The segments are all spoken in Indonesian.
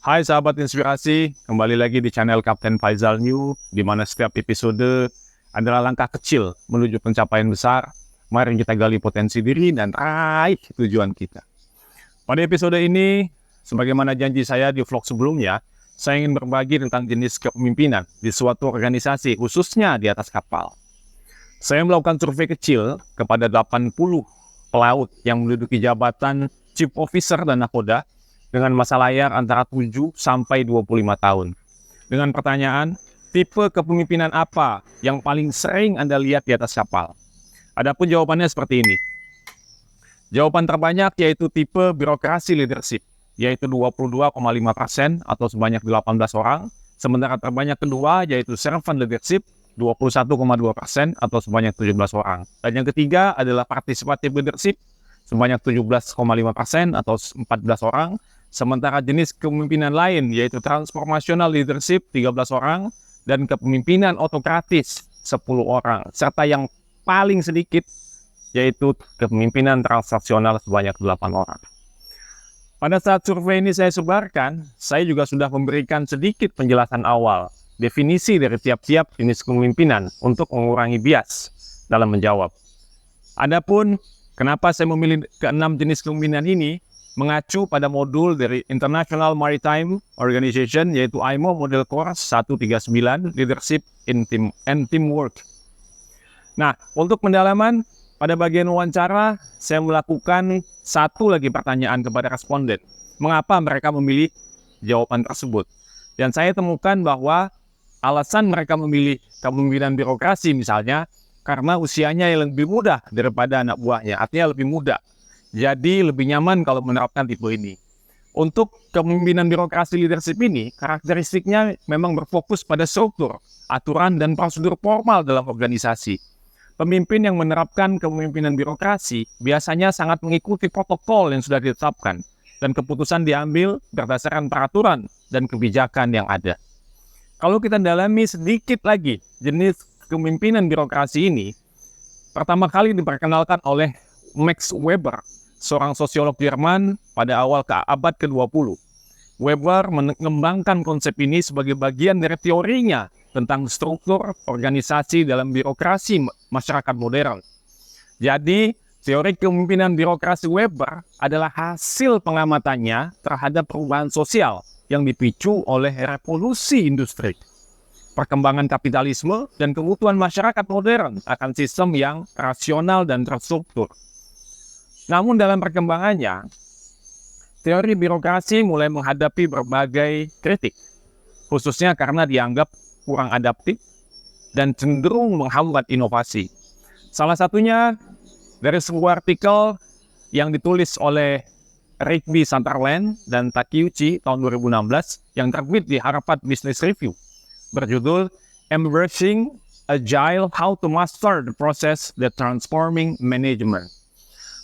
Hai sahabat inspirasi, kembali lagi di channel Kapten Faizal New, di mana setiap episode adalah langkah kecil menuju pencapaian besar. Mari kita gali potensi diri dan raih tujuan kita. Pada episode ini, sebagaimana janji saya di vlog sebelumnya, saya ingin berbagi tentang jenis kepemimpinan di suatu organisasi, khususnya di atas kapal. Saya melakukan survei kecil kepada 80 pelaut yang menduduki jabatan Chief Officer dan Nakoda, dengan masa layar antara 7 sampai 25 tahun. Dengan pertanyaan, tipe kepemimpinan apa yang paling sering Anda lihat di atas kapal? Adapun jawabannya seperti ini. Jawaban terbanyak yaitu tipe birokrasi leadership, yaitu 22,5% atau sebanyak 18 orang. Sementara terbanyak kedua yaitu servant leadership, 21,2% atau sebanyak 17 orang. Dan yang ketiga adalah participative leadership, sebanyak 17,5% atau 14 orang. Sementara jenis kepemimpinan lain yaitu transformational leadership 13 orang dan kepemimpinan autokratis 10 orang. Serta yang paling sedikit yaitu kepemimpinan transaksional sebanyak 8 orang. Pada saat survei ini saya sebarkan, saya juga sudah memberikan sedikit penjelasan awal, definisi dari tiap-tiap jenis kepemimpinan untuk mengurangi bias dalam menjawab. Adapun kenapa saya memilih ke-6 jenis kepemimpinan ini, mengacu pada modul dari International Maritime Organization, yaitu IMO Model Course 139, Leadership in Team and Teamwork. Nah, untuk pendalaman, pada bagian wawancara, saya melakukan satu lagi pertanyaan kepada responden. Mengapa mereka memilih jawaban tersebut? Dan saya temukan bahwa alasan mereka memilih kepemimpinan birokrasi misalnya, karena usianya yang lebih muda daripada anak buahnya, artinya lebih muda. Jadi lebih nyaman kalau menerapkan tipe ini. Untuk kepemimpinan birokrasi leadership ini, karakteristiknya memang berfokus pada struktur, aturan, dan prosedur formal dalam organisasi. Pemimpin yang menerapkan kepemimpinan birokrasi biasanya sangat mengikuti protokol yang sudah ditetapkan, dan keputusan diambil berdasarkan peraturan dan kebijakan yang ada. Kalau kita dalami sedikit lagi jenis kepemimpinan birokrasi ini, pertama kali diperkenalkan oleh Max Weber, seorang sosiolog Jerman pada awal abad ke-20. Weber mengembangkan konsep ini sebagai bagian dari teorinya tentang struktur organisasi dalam birokrasi masyarakat modern. Jadi, teori kepemimpinan birokrasi Weber adalah hasil pengamatannya terhadap perubahan sosial yang dipicu oleh revolusi industri, perkembangan kapitalisme, dan kebutuhan masyarakat modern akan sistem yang rasional dan terstruktur. Namun dalam perkembangannya, teori birokrasi mulai menghadapi berbagai kritik, khususnya karena dianggap kurang adaptif dan cenderung menghambat inovasi. Salah satunya dari sebuah artikel yang ditulis oleh Rigby Sutherland dan Takeuchi tahun 2016 yang terbit di Harvard Business Review, berjudul Embracing Agile: How to Master the Process That Transforming Management.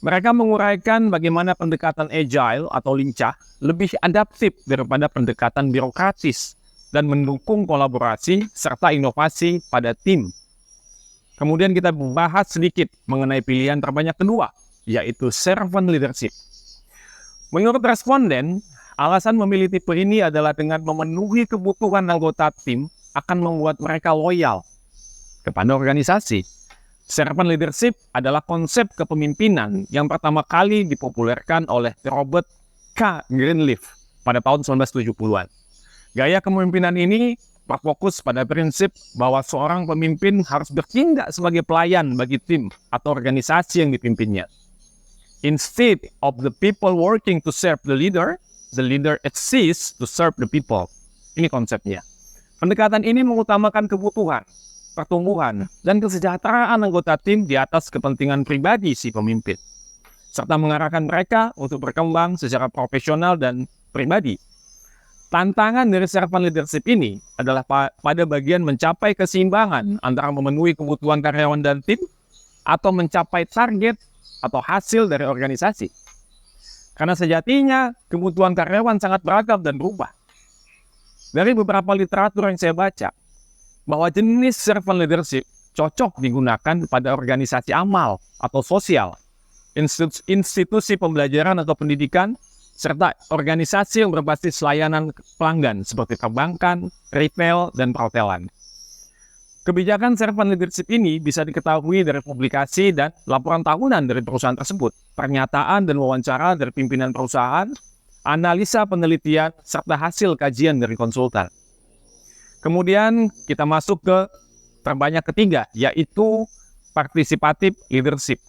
Mereka menguraikan bagaimana pendekatan agile atau lincah lebih adaptif daripada pendekatan birokratis dan mendukung kolaborasi serta inovasi pada tim. Kemudian kita bahas sedikit mengenai pilihan terbanyak kedua, yaitu servant leadership. Menurut responden, alasan memilih tipe ini adalah dengan memenuhi kebutuhan anggota tim akan membuat mereka loyal kepada organisasi. Servant leadership adalah konsep kepemimpinan yang pertama kali dipopulerkan oleh Robert K. Greenleaf pada tahun 1970-an. Gaya kepemimpinan ini berfokus pada prinsip bahwa seorang pemimpin harus bertindak sebagai pelayan bagi tim atau organisasi yang dipimpinnya. Instead of the people working to serve the leader exists to serve the people. Ini konsepnya. Pendekatan ini mengutamakan kebutuhan, pertumbuhan, dan kesejahteraan anggota tim di atas kepentingan pribadi si pemimpin, serta mengarahkan mereka untuk berkembang secara profesional dan pribadi. Tantangan dari servant leadership ini adalah pada bagian mencapai keseimbangan antara memenuhi kebutuhan karyawan dan tim atau mencapai target atau hasil dari organisasi. Karena sejatinya kebutuhan karyawan sangat beragam dan berubah. Dari beberapa literatur yang saya baca, bahwa jenis servant leadership cocok digunakan pada organisasi amal atau sosial, institusi pembelajaran atau pendidikan, serta organisasi yang berbasis layanan pelanggan seperti perbankan, retail, dan perhotelan. Kebijakan servant leadership ini bisa diketahui dari publikasi dan laporan tahunan dari perusahaan tersebut, pernyataan dan wawancara dari pimpinan perusahaan, analisa penelitian, serta hasil kajian dari konsultan. Kemudian kita masuk ke terbanyak ketiga, yaitu participative leadership.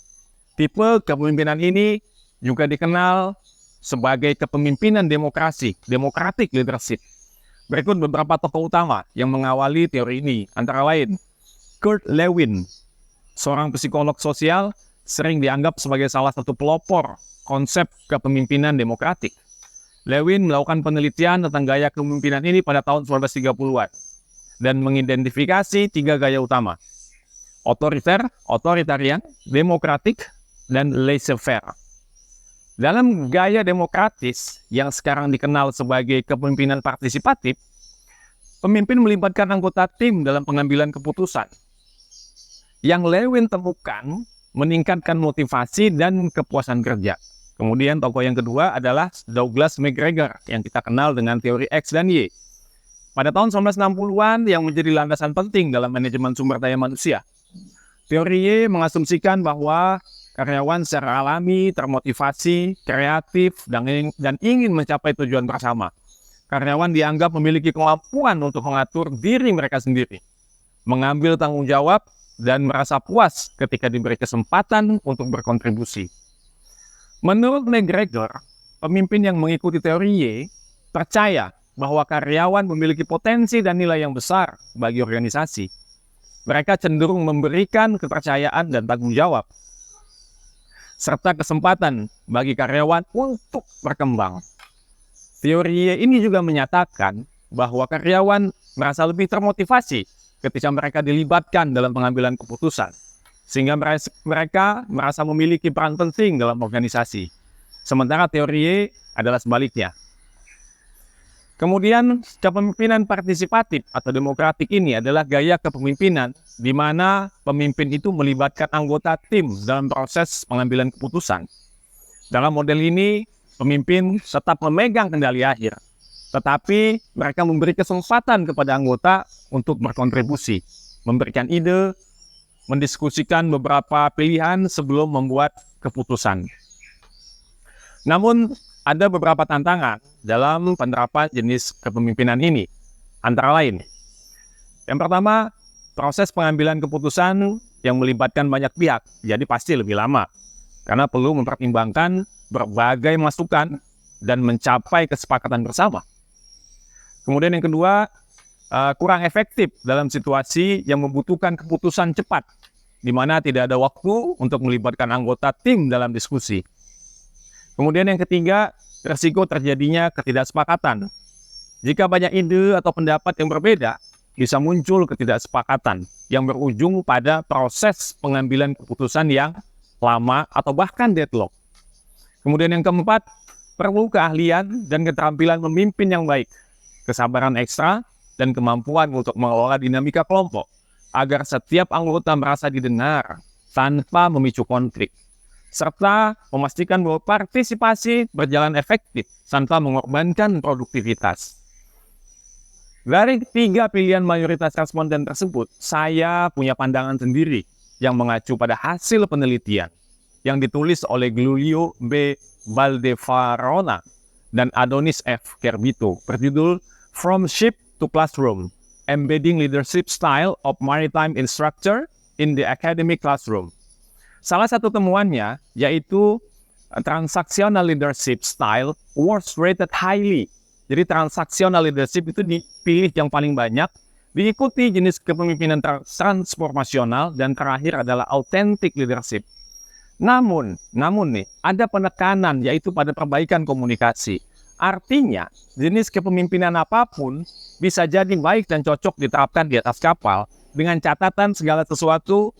Tipe kepemimpinan ini juga dikenal sebagai kepemimpinan demokrasi, democratic leadership. Berikut beberapa tokoh utama yang mengawali teori ini, antara lain Kurt Lewin, seorang psikolog sosial, sering dianggap sebagai salah satu pelopor konsep kepemimpinan demokratik. Lewin melakukan penelitian tentang gaya kepemimpinan ini pada tahun 1930-an dan mengidentifikasi 3 gaya utama: otoriter, otoritarian, demokratik, dan laissez-faire. Dalam gaya demokratis yang sekarang dikenal sebagai kepemimpinan partisipatif, pemimpin melibatkan anggota tim dalam pengambilan keputusan. Yang Lewin temukan meningkatkan motivasi dan kepuasan kerja. Kemudian tokoh yang kedua adalah Douglas McGregor yang kita kenal dengan teori X dan Y. Pada tahun 1960-an yang menjadi landasan penting dalam manajemen sumber daya manusia. Teori Y mengasumsikan bahwa karyawan secara alami, termotivasi, kreatif, dan ingin mencapai tujuan bersama. Karyawan dianggap memiliki kemampuan untuk mengatur diri mereka sendiri, mengambil tanggung jawab, dan merasa puas ketika diberi kesempatan untuk berkontribusi. Menurut McGregor, pemimpin yang mengikuti teori Y percaya bahwa karyawan memiliki potensi dan nilai yang besar bagi organisasi. Mereka cenderung memberikan kepercayaan dan tanggung jawab, serta kesempatan bagi karyawan untuk berkembang. Teori ini juga menyatakan bahwa karyawan merasa lebih termotivasi ketika mereka dilibatkan dalam pengambilan keputusan, sehingga mereka merasa memiliki peran penting dalam organisasi. Sementara teori adalah sebaliknya. Kemudian, kepemimpinan partisipatif atau demokratik ini adalah gaya kepemimpinan di mana pemimpin itu melibatkan anggota tim dalam proses pengambilan keputusan. Dalam model ini, pemimpin tetap memegang kendali akhir, tetapi mereka memberi kesempatan kepada anggota untuk berkontribusi, memberikan ide, mendiskusikan beberapa pilihan sebelum membuat keputusan. Namun, ada beberapa tantangan dalam penerapan jenis kepemimpinan ini, antara lain. Yang pertama, proses pengambilan keputusan yang melibatkan banyak pihak, jadi pasti lebih lama, karena perlu mempertimbangkan berbagai masukan dan mencapai kesepakatan bersama. Kemudian yang kedua, kurang efektif dalam situasi yang membutuhkan keputusan cepat, di mana tidak ada waktu untuk melibatkan anggota tim dalam diskusi. Kemudian yang ketiga, risiko terjadinya ketidaksepakatan. Jika banyak ide atau pendapat yang berbeda, bisa muncul ketidaksepakatan yang berujung pada proses pengambilan keputusan yang lama atau bahkan deadlock. Kemudian yang keempat, perlu keahlian dan keterampilan memimpin yang baik, kesabaran ekstra, dan kemampuan untuk mengelola dinamika kelompok, agar setiap anggota merasa didengar tanpa memicu konflik, serta memastikan bahwa partisipasi berjalan efektif tanpa mengorbankan produktivitas. Dari 3 pilihan mayoritas responden tersebut, saya punya pandangan sendiri yang mengacu pada hasil penelitian yang ditulis oleh Giulio B. Valdevarona dan Adonis F. Kerbito berjudul From Ship to Classroom, Embedding Leadership Style of Maritime Instructor in the Academic Classroom. Salah satu temuannya yaitu transactional leadership style was rated highly. Jadi transactional leadership itu dipilih yang paling banyak, diikuti jenis kepemimpinan transformasional, dan terakhir adalah authentic leadership. Namun nih, ada penekanan yaitu pada perbaikan komunikasi. Artinya, jenis kepemimpinan apapun bisa jadi baik dan cocok diterapkan di atas kapal dengan catatan segala sesuatu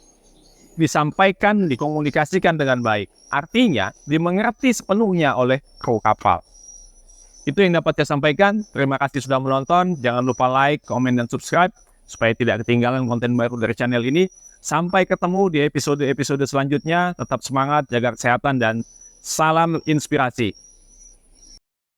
disampaikan, dikomunikasikan dengan baik. Artinya, dimengerti sepenuhnya oleh kru kapal. Itu yang dapat saya sampaikan. Terima kasih sudah menonton. Jangan lupa like, komen, dan subscribe supaya tidak ketinggalan konten baru dari channel ini. Sampai ketemu di episode-episode selanjutnya. Tetap semangat, jaga kesehatan, dan salam inspirasi.